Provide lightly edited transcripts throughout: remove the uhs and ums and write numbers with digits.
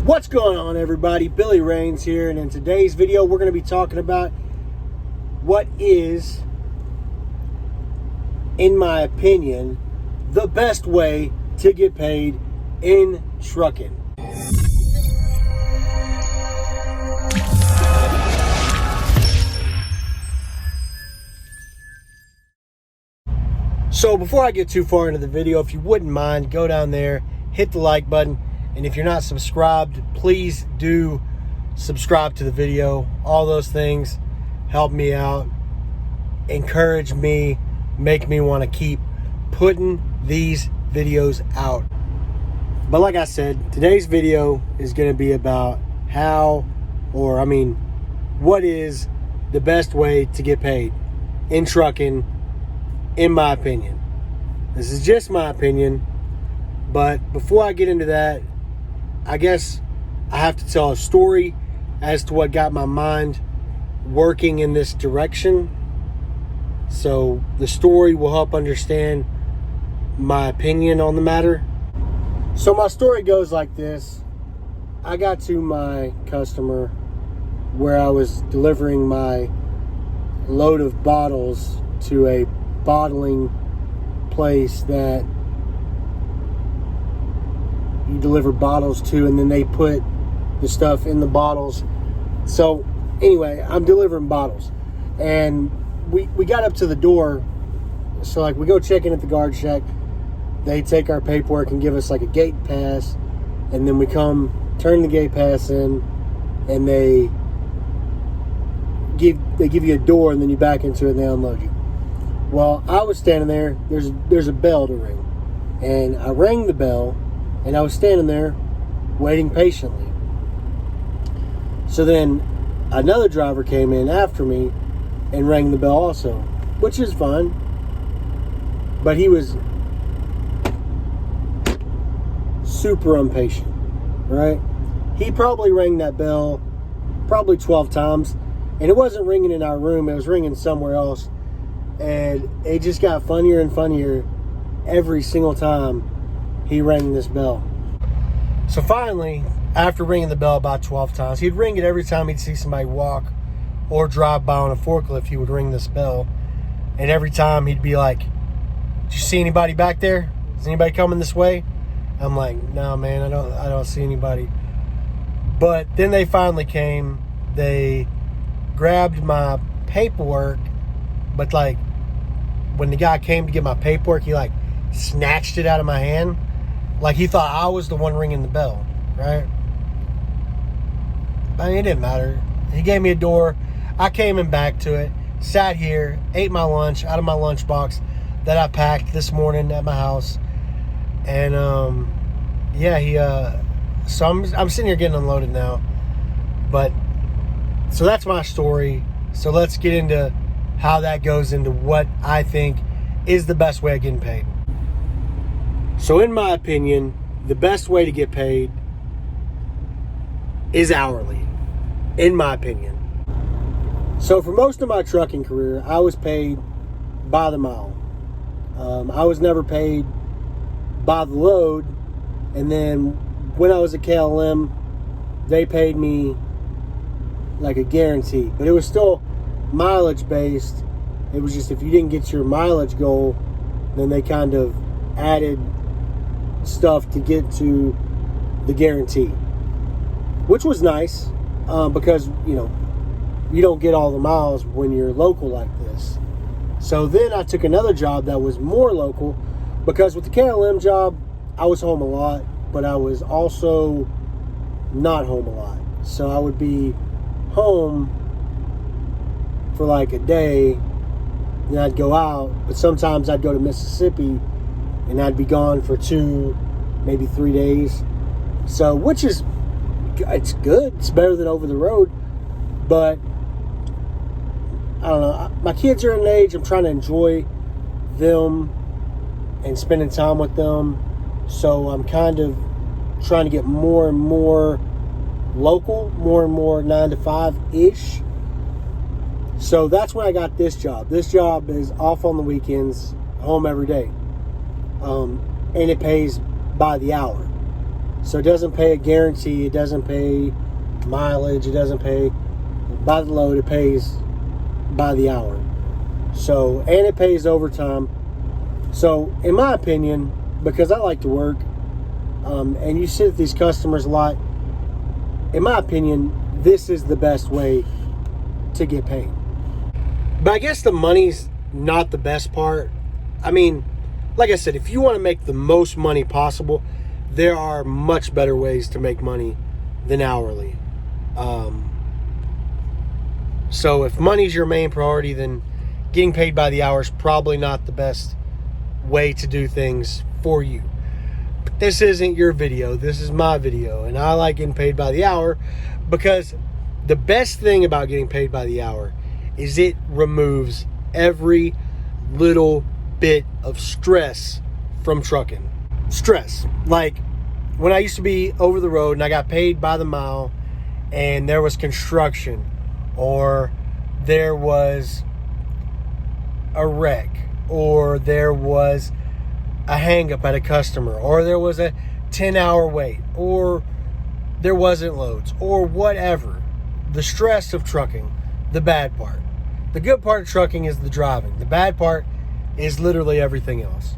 What's going on, everybody? Billy Rains here, and in today's video we're going to be talking about what is, in my opinion, the best way to get paid in trucking. So before I get too far into the video, if you wouldn't mind, go down there, hit the like button. And if you're not subscribed, please do subscribe to the video. All those things help me out, encourage me, make me want to keep putting these videos out. But like I said, today's video is going to be about what is the best way to get paid in trucking, in my opinion. This is just my opinion. But before I get into that, I guess I have to tell a story as to what got my mind working in this direction. So the story will help understand my opinion on the matter. So my story goes like this. I got to my customer where I was delivering my load of bottles to a bottling place that you deliver bottles to, and then they put the stuff in the bottles. So anyway, I'm delivering bottles, and we got up to the door. So like, we go check in at the guard shack. They take our paperwork and give us like a gate pass, and then we come turn the gate pass in, and they give you a door, and then you back into it and they unload you. Well, I was standing there. There's a bell to ring, and I rang the bell. And I was standing there waiting patiently. So then another driver came in after me and rang the bell also, which is fine. But he was super impatient, right? He probably rang that bell probably 12 times. And it wasn't ringing in our room. It was ringing somewhere else. And it just got funnier and funnier every single time he rang this bell. So finally, after ringing the bell about 12 times, he'd ring it every time he'd see somebody walk or drive by on a forklift. He would ring this bell, and every time he'd be like, "Did you see anybody back there? Is anybody coming this way?" I'm like, "No, man, I don't see anybody." But then they finally came. They grabbed my paperwork, but like when the guy came to get my paperwork, he like snatched it out of my hand. Like he thought I was the one ringing the bell, right? I mean, it didn't matter. He gave me a door. I came in back to it, sat here, ate my lunch out of my lunchbox that I packed this morning at my house. And, so I'm sitting here getting unloaded now. But, so that's my story. So let's get into how that goes into what I think is the best way of getting paid. So in my opinion, the best way to get paid is hourly, in my opinion. So for most of my trucking career, I was paid by the mile. I was never paid by the load. And then when I was at KLM, they paid me like a guarantee. But it was still mileage based. It was just if you didn't get your mileage goal, then they kind of added stuff to get to the guarantee, which was nice because you don't get all the miles when you're local like this. So then I took another job that was more local, because with the KLM job I was home a lot, but I was also not home a lot. So I would be home for like a day, then I'd go out, but sometimes I'd go to Mississippi and I'd be gone for 2, maybe 3 days. So, which is, it's good. It's better than over the road. But, I don't know. My kids are an age, I'm trying to enjoy them and spending time with them. So, I'm kind of trying to get more and more local, more and more 9 to 5-ish. So, that's when I got this job. This job is off on the weekends, home every day. And it pays by the hour. So it doesn't pay a guarantee, it doesn't pay mileage, it doesn't pay by the load, it pays by the hour. So, and it pays overtime. So, in my opinion, because I like to work, and you sit with these customers a lot, in my opinion, this is the best way to get paid. But I guess the money's not the best part. I mean, like I said, if you want to make the most money possible, there are much better ways to make money than hourly. So if money's your main priority, then getting paid by the hour is probably not the best way to do things for you. But this isn't your video. This is my video. And I like getting paid by the hour because the best thing about getting paid by the hour is it removes every little bit of stress from trucking. Stress. Like when I used to be over the road and I got paid by the mile and there was construction or there was a wreck or there was a hang up at a customer or there was a 10-hour wait or there wasn't loads or whatever. The stress of trucking, the bad part. The good part of trucking is the driving. The bad part is literally everything else.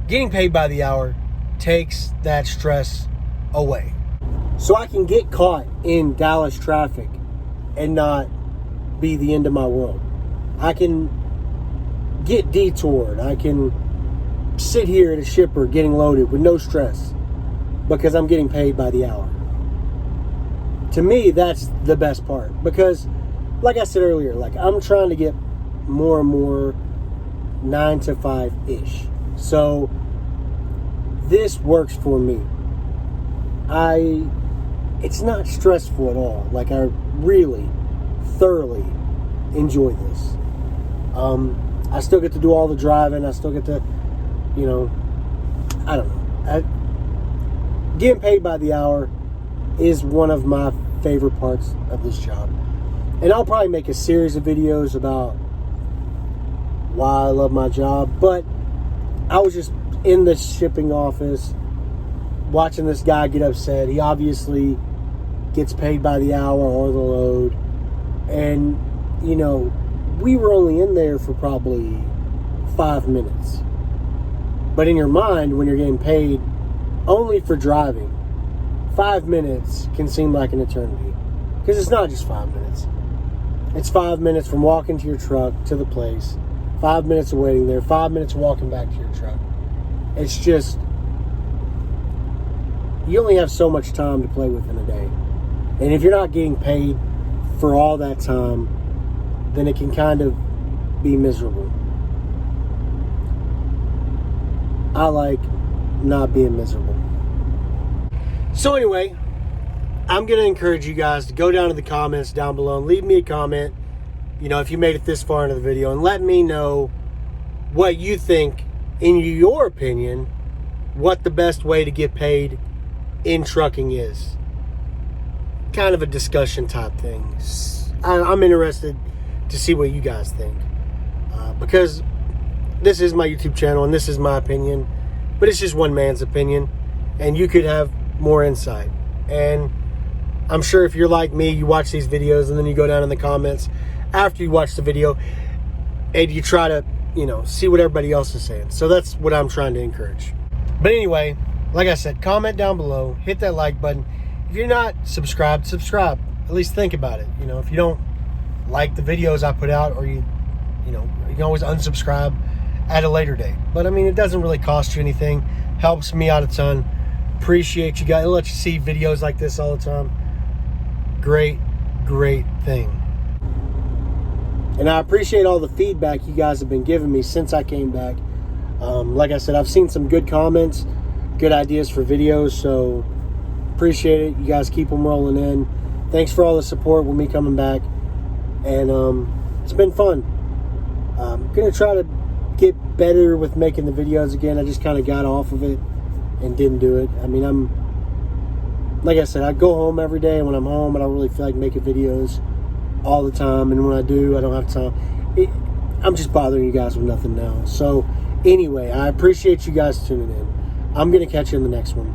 Getting paid by the hour takes that stress away. So I can get caught in Dallas traffic and not be the end of my world. I can get detoured. I can sit here at a shipper getting loaded with no stress because I'm getting paid by the hour. To me, that's the best part because, like I said earlier, like I'm trying to get more and more 9 to 5-ish. So this works for me. It's not stressful at all. Like I really thoroughly enjoy this. I still get to do all the driving. I still get to, I don't know. Getting paid by the hour is one of my favorite parts of this job. And I'll probably make a series of videos about why I love my job. But I was just in the shipping office watching this guy get upset. He obviously gets paid by the hour or the load. And, we were only in there for probably 5 minutes. But in your mind, when you're getting paid only for driving, 5 minutes can seem like an eternity. Because it's not just 5 minutes. It's 5 minutes from walking to your truck to the place, 5 minutes of waiting there, 5 minutes walking back to your truck. It's just, you only have so much time to play with in a day. And if you're not getting paid for all that time, then it can kind of be miserable. I like not being miserable. So anyway, I'm going to encourage you guys to go down to the comments down below and leave me a comment, if you made it this far into the video, and let me know what you think, in your opinion, what the best way to get paid in trucking is. Kind of a discussion type thing. I'm interested to see what you guys think. Because this is my YouTube channel and this is my opinion, but it's just one man's opinion, and you could have more insight. And I'm sure if you're like me, you watch these videos and then you go down in the comments after you watch the video and you try to, see what everybody else is saying. So that's what I'm trying to encourage. But anyway, like I said, comment down below, hit that like button. If you're not subscribed, subscribe. At least think about it. If you don't like the videos I put out, or you can always unsubscribe at a later date. But it doesn't really cost you anything. Helps me out a ton. Appreciate you guys. It'll let you see videos like this all the time. Great thing. And I appreciate all the feedback you guys have been giving me since I came back. Like I said, I've seen some good comments, good ideas for videos, so appreciate it. You guys keep them rolling in. Thanks for all the support with me coming back. And it's been fun. I'm going to try to get better with making the videos again. I just kind of got off of it and didn't do it. Like I said, I go home every day, and when I'm home, I don't really feel like making videos all the time. And when I do, I don't have time. I'm just bothering you guys with nothing now. So anyway, I appreciate you guys tuning in. I'm going to catch you in the next one.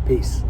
Peace.